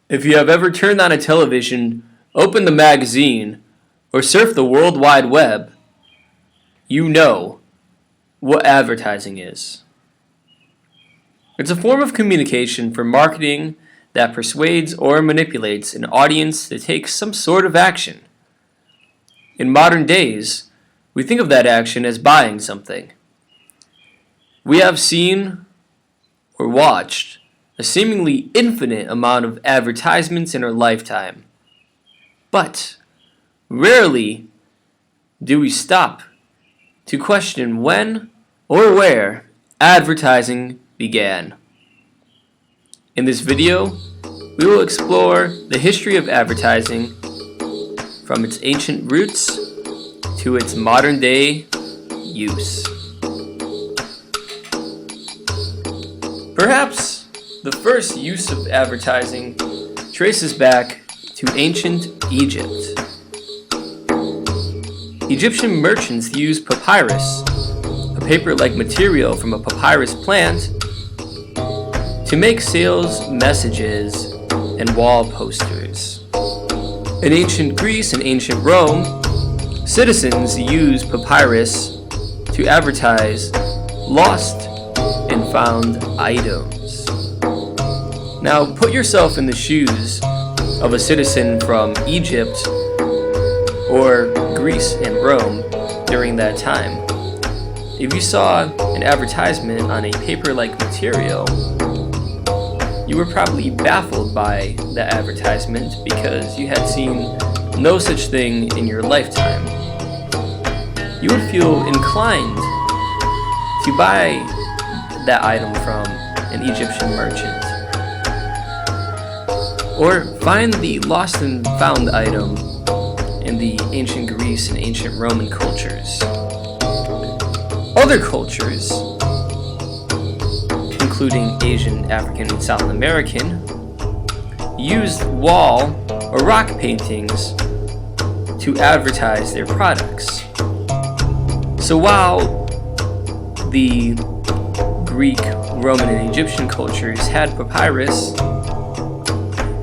If you have ever turned on a television, opened the magazine, or surfed the World Wide Web, you know what advertising is. It's a form of communication for marketing that persuades or manipulates an audience to take some sort of action. In modern days, we think of that action as buying something. We have seen or watched a seemingly infinite amount of advertisements in our lifetime. But rarely do we stop to question when or where advertising began. In this video, we will explore the history of advertising from its ancient roots to its modern day use. Perhaps the first use of advertising traces back to ancient Egypt. Egyptian merchants used papyrus, a paper-like material from a papyrus plant, to make sales messages and wall posters. In ancient Greece and ancient Rome, citizens used papyrus to advertise lost and found items. Now, put yourself in the shoes of a citizen from Egypt or Greece and Rome during that time. If you saw an advertisement on a paper-like material, you were probably baffled by that advertisement because you had seen no such thing in your lifetime. You would feel inclined to buy that item from an Egyptian merchant, or find the lost and found item in the ancient Greece and ancient Roman cultures. Other cultures, including Asian, African, and South American, used wall or rock paintings to advertise their products. So while the Greek, Roman, and Egyptian cultures had papyrus,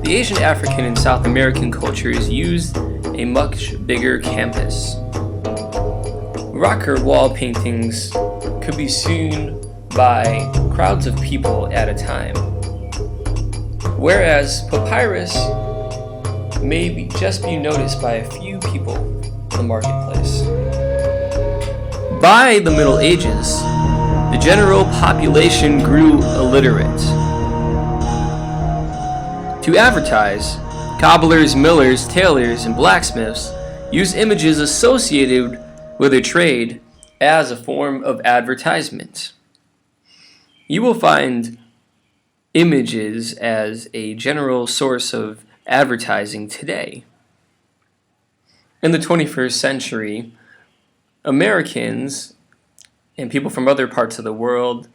the Asian, African, and South American cultures used a much bigger canvas. Rock or wall paintings could be seen by crowds of people at a time, whereas papyrus may just be noticed by a few people in the marketplace. By the Middle Ages, the general population grew illiterate. To advertise, cobblers, millers, tailors, and blacksmiths use images associated with their trade as a form of advertisement. You will find images as a general source of advertising today. In the 21st century, Americans and people from other parts of the world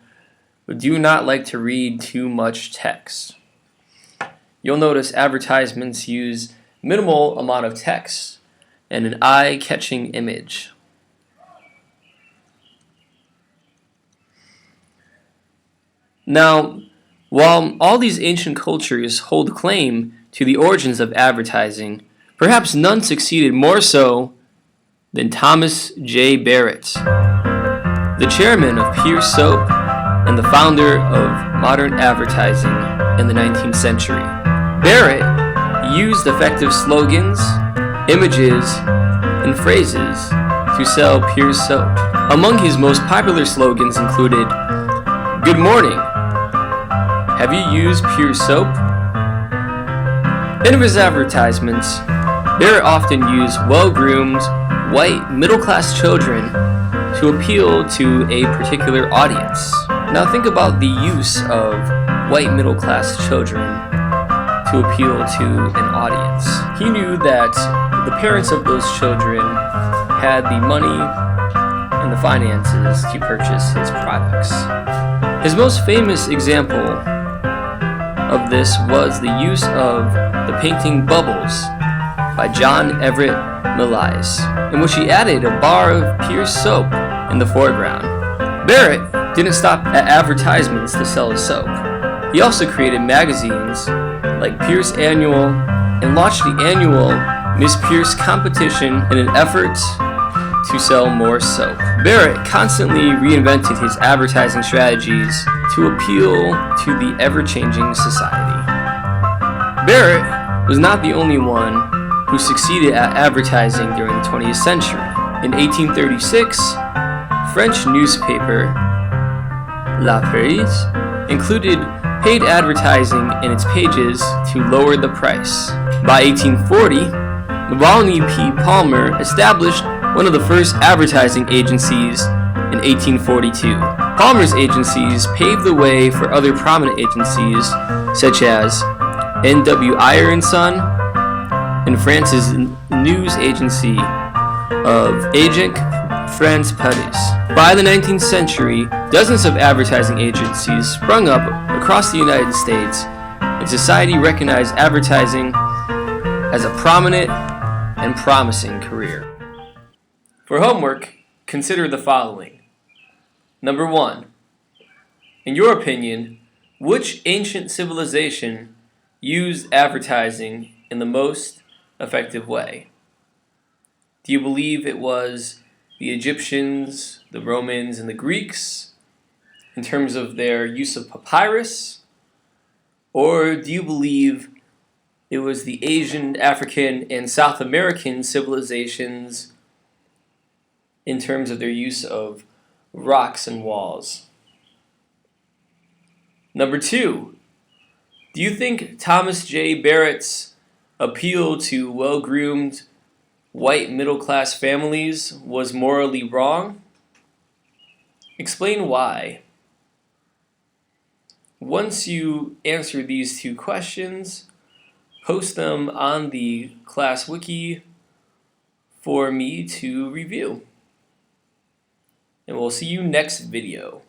do not like to read too much text. You'll notice advertisements use minimal amount of text and an eye-catching image. Now, while all these ancient cultures hold claim to the origins of advertising, perhaps none succeeded more so than Thomas J. Barrett, the chairman of Pierce Soap and the founder of modern advertising in the 19th century. Barrett used effective slogans, images, and phrases to sell Pierce Soap. Among his most popular slogans included, "Good morning. Have you used Pierce Soap?" In his advertisements, Barrett often used well-groomed, white, middle-class children to appeal to a particular audience. Now think about the use of white middle-class children to appeal to an audience. He knew that the parents of those children had the money and the finances to purchase his products. His most famous example of this was the use of the painting Bubbles by John Everett Millais, in which he added a bar of Pierce soap in the foreground. Barrett didn't stop at advertisements to sell his soap. He also created magazines like Pierce Annual and launched the annual Miss Pierce competition in an effort to sell more soap. Barrett constantly reinvented his advertising strategies to appeal to the ever-changing society. Barrett was not the only one who succeeded at advertising during the 20th century. In 1836, French newspaper La Presse included paid advertising in its pages to lower the price. By 1840, Navalny P. Palmer established one of the first advertising agencies in 1842. Palmer's agencies paved the way for other prominent agencies such as N.W. Ayer & Son and France's news agency of Agence France Paris. By the 19th century, dozens of advertising agencies sprung up across the United States, and society recognized advertising as a prominent and promising career. For homework, consider the following. Number 1. In your opinion, which ancient civilization used advertising in the most effective way? Do you believe it was the Egyptians, the Romans, and the Greeks in terms of their use of papyrus? Or do you believe it was the Asian, African, and South American civilizations in terms of their use of rocks and walls? Number 2, do you think Thomas J. Barrett's appeal to well-groomed white middle-class families was morally wrong? Explain why. Once you answer these 2 questions, post them on the class wiki for me to review. And we'll see you next video.